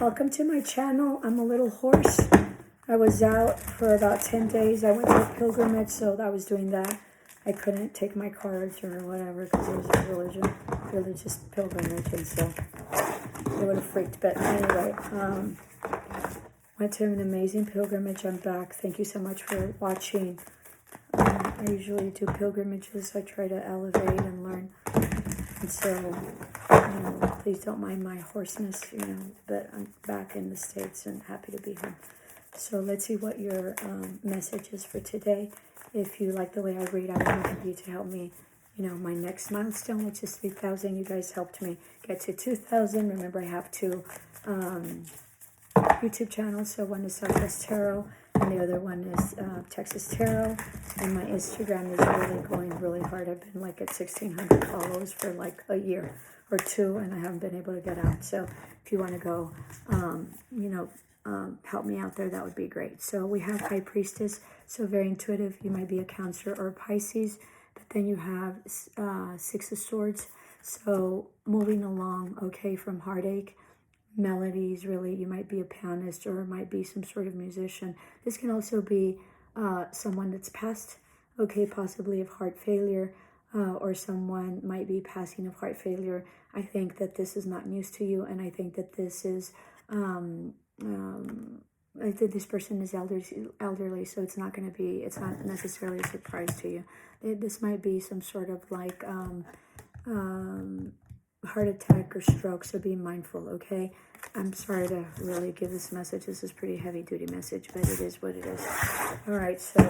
Welcome to my channel. I'm a little hoarse. I was out for about 10 days. I went to a pilgrimage, so I was doing that. I couldn't take my cards or whatever because it was a religious pilgrimage, and so it would have freaked. But anyway, went to an amazing pilgrimage. I'm back. Thank you so much for watching. I usually do pilgrimages. I try to elevate and learn. And so, please don't mind my hoarseness, but I'm back in the States and happy to be home. So let's see what your message is for today. If you like the way I read, I would love you to help me, my next milestone, which is 3,000. You guys helped me get to 2,000. Remember, I have two YouTube channels. So one is Southwest Tarot, and the other one is Texas Tarot. And my Instagram is really going really hard. I've been like at 1,600 followers for like a year or two, and I haven't been able to get out. So if you want to go, help me out there, that would be great. So we have High Priestess, so very intuitive. You might be a Cancer or a Pisces, but then you have Six of Swords. So moving along, okay, from heartache, melodies, really, you might be a pianist or it might be some sort of musician. This can also be someone that's passed, okay, possibly of heart failure, or someone might be passing of heart failure. I think that this is not news to you, and I think that this is I think this person is elderly, so it's not necessarily a surprise to you. This might be some sort of like heart attack or stroke, so be mindful, okay? I'm sorry to really give this message. This is pretty heavy duty message, but it is what it is. All right, so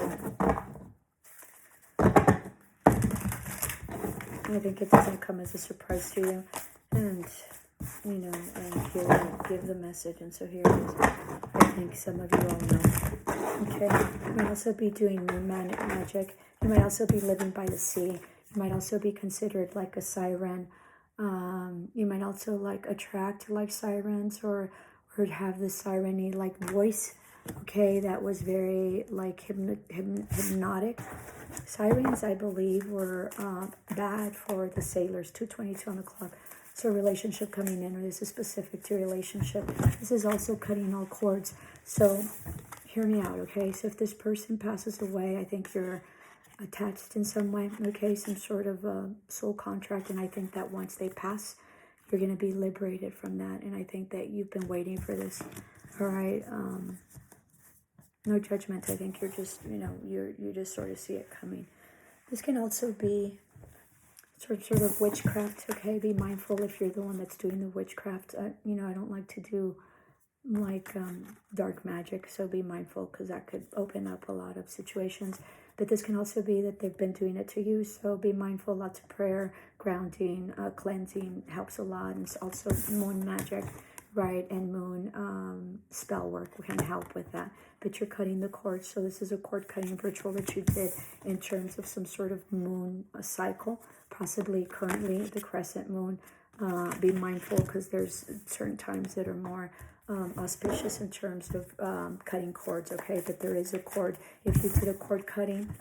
I think it doesn't come as a surprise to you, and and here give the message, and so here it is. I think some of you all know. Okay, you might also be doing moon magic. You might also be living by the sea. You might also be considered like a siren. You might also like attract like sirens or have the siren-y like voice. Okay, that was very like hypnotic. Sirens, I believe, were bad for the sailors. 2:22 on the clock. So relationship coming in, or this is specific to relationship. This is also cutting all cords. So hear me out, okay? So if this person passes away, I think you're attached in some way, okay? Some sort of soul contract, and I think that once they pass, you're going to be liberated from that, and I think that you've been waiting for this, all right? No judgment. I think you're just, you just sort of see it coming. This can also be sort of witchcraft, okay? Be mindful if you're the one that's doing the witchcraft. I don't like to do like dark magic, so be mindful because that could open up a lot of situations. But this can also be that they've been doing it to you, so be mindful. Lots of prayer, grounding, cleansing helps a lot. And it's also moon magic, right? And moon spell work can help with that. But you're cutting the cords, so this is a cord cutting ritual that you did in terms of some sort of moon cycle, possibly currently the crescent moon. Be mindful because there's certain times that are more auspicious in terms of cutting cords, okay? But there is a cord. If you did a cord cutting,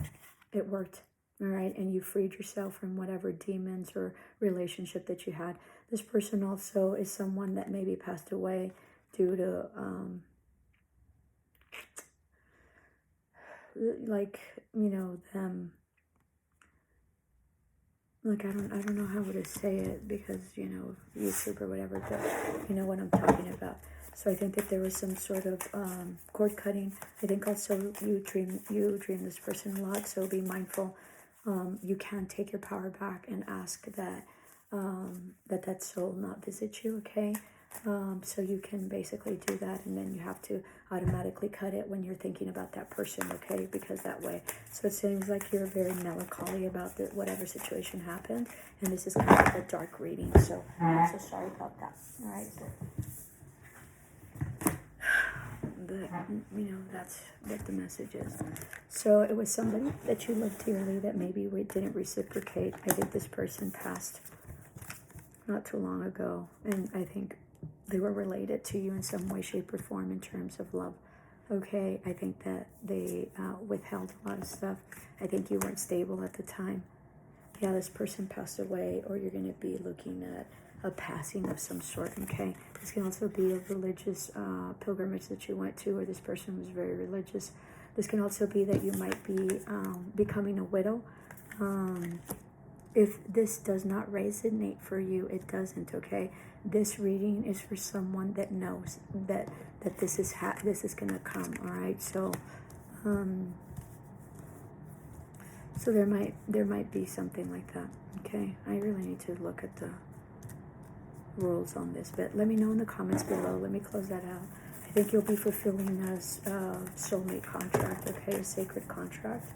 it worked, all right? And you freed yourself from whatever demons or relationship that you had. This person also is someone that maybe passed away due to them. Like, I don't know how to say it because, YouTube or whatever, but you know what I'm talking about. So I think that there was some sort of cord cutting. I think also you dream this person a lot, so be mindful. You can take your power back and ask that that soul not visit you, okay? So you can basically do that, and then you have to automatically cut it when you're thinking about that person, okay? Because that way, so it seems like you're very melancholy about whatever situation happened, and this is kind of a dark reading, so I'm so sorry about that. All right, but that's what the message is. So it was somebody that you loved dearly that maybe we didn't reciprocate. I think this person passed not too long ago, and I think they were related to you in some way, shape, or form in terms of love. Okay, I think that they withheld a lot of stuff. I think you weren't stable at the time. Yeah, this person passed away, or you're going to be looking at a passing of some sort, okay? This can also be a religious pilgrimage that you went to, or this person was very religious. This can also be that you might be becoming a widow. If this does not resonate for you, it doesn't, okay? This reading is for someone that knows that this is gonna come, all right? So so there might be something like that, okay? I really need to look at the rules on this, but let me know in the comments below. Let me close that out. I think you'll be fulfilling a soulmate contract, okay? A sacred contract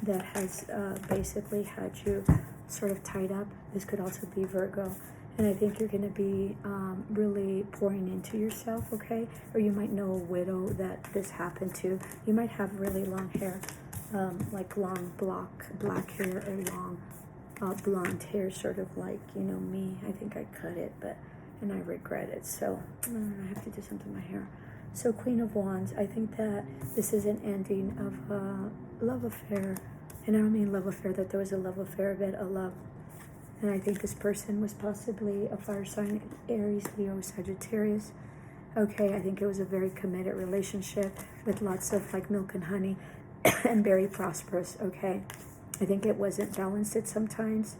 that has basically had you sort of tied up. This could also be Virgo. And I think you're going to be really pouring into yourself, okay? Or you might know a widow that this happened to. You might have really long hair, like long black hair, or long blonde hair, sort of like, you know, me. I think I cut it, and I regret it. So I have to do something to my hair. So Queen of Wands, I think that this is an ending of a love affair. And I don't mean love affair that there was a love affair, but a love. And I think this person was possibly a fire sign, Aries, Leo, Sagittarius. Okay, I think it was a very committed relationship with lots of like milk and honey and very prosperous, okay? I think it wasn't balanced at sometimes.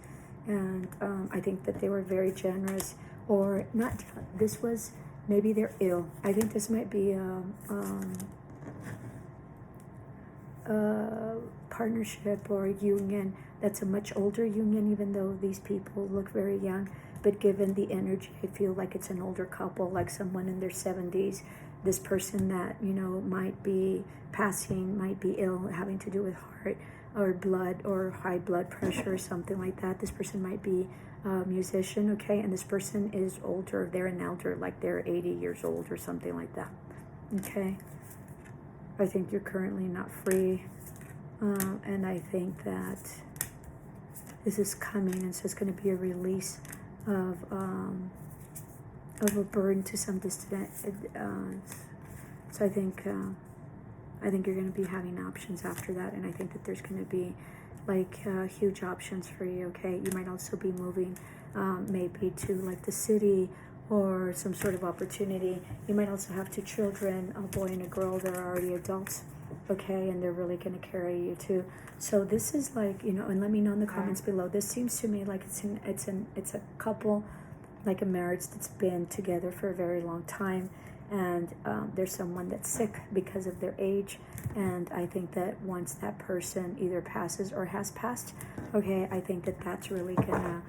And I think that they were very generous, or not. This was, maybe they're ill. I think this might be a partnership or a union that's a much older union, even though these people look very young. But given the energy, I feel like it's an older couple, like someone in their 70s. This person that, you know, might be passing, might be ill, having to do with heart or blood or high blood pressure or something like that. This person might be a musician, okay? And this person is older. They're an elder, like they're 80 years old or something like that, okay? I think you're currently not free. And I think that this is coming, and so it's going to be a release of a burden to some distant. So I think you're going to be having options after that, and I think that there's going to be like huge options for you. Okay, you might also be moving, maybe to like the city or some sort of opportunity. You might also have 2 children, a boy and a girl. They're already adults, okay, and they're really going to carry you too. So this is like, you know, and let me know in the comments below. This seems to me like it's a couple, like a marriage that's been together for a very long time, and there's someone that's sick because of their age. And I think that once that person either passes or has passed, okay, I think that that's really gonna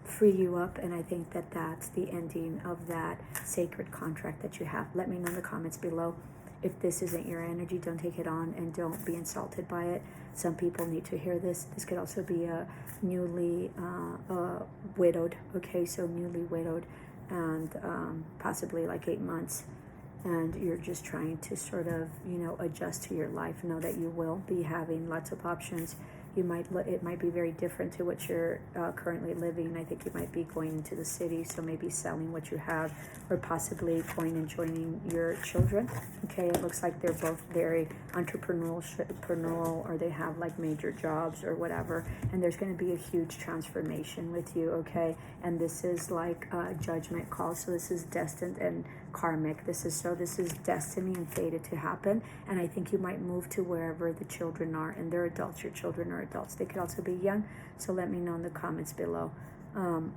free you up, and I think that that's the ending of that sacred contract that you have. Let me know in the comments below. If this isn't your energy, don't take it on, and don't be insulted by it. Some people need to hear this. This could also be a newly widowed, okay, so newly widowed, and possibly like 8 months, and you're just trying to sort of, you know, adjust to your life. Know that you will be having lots of options. It might be very different to what you're currently living. I think you might be going into the city, so maybe selling what you have, or possibly going and joining your children. Okay, it looks like they're both very entrepreneurial, or they have like major jobs or whatever, and there's going to be a huge transformation with you, okay? And this is like a judgment call, so this is destined and karmic. This is destiny and fated to happen. And I think you might move to wherever the children are, and they're adults. Your children are adults. They could also be young, so let me know in the comments below.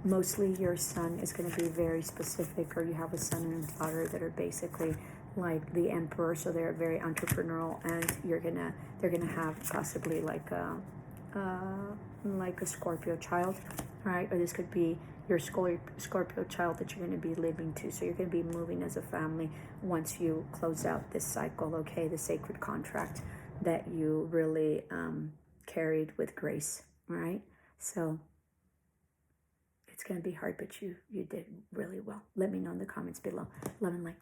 Mostly your son is going to be very specific, or you have a son and a daughter that are basically like the emperor, so they're very entrepreneurial, and they're gonna have possibly like a Scorpio child, right? Or this could be your Scorpio child that you're going to be living to. So you're going to be moving as a family once you close out this cycle, okay? The sacred contract that you really carried with grace, all right? So it's going to be hard, but you did really well. Let me know in the comments below. Love and light.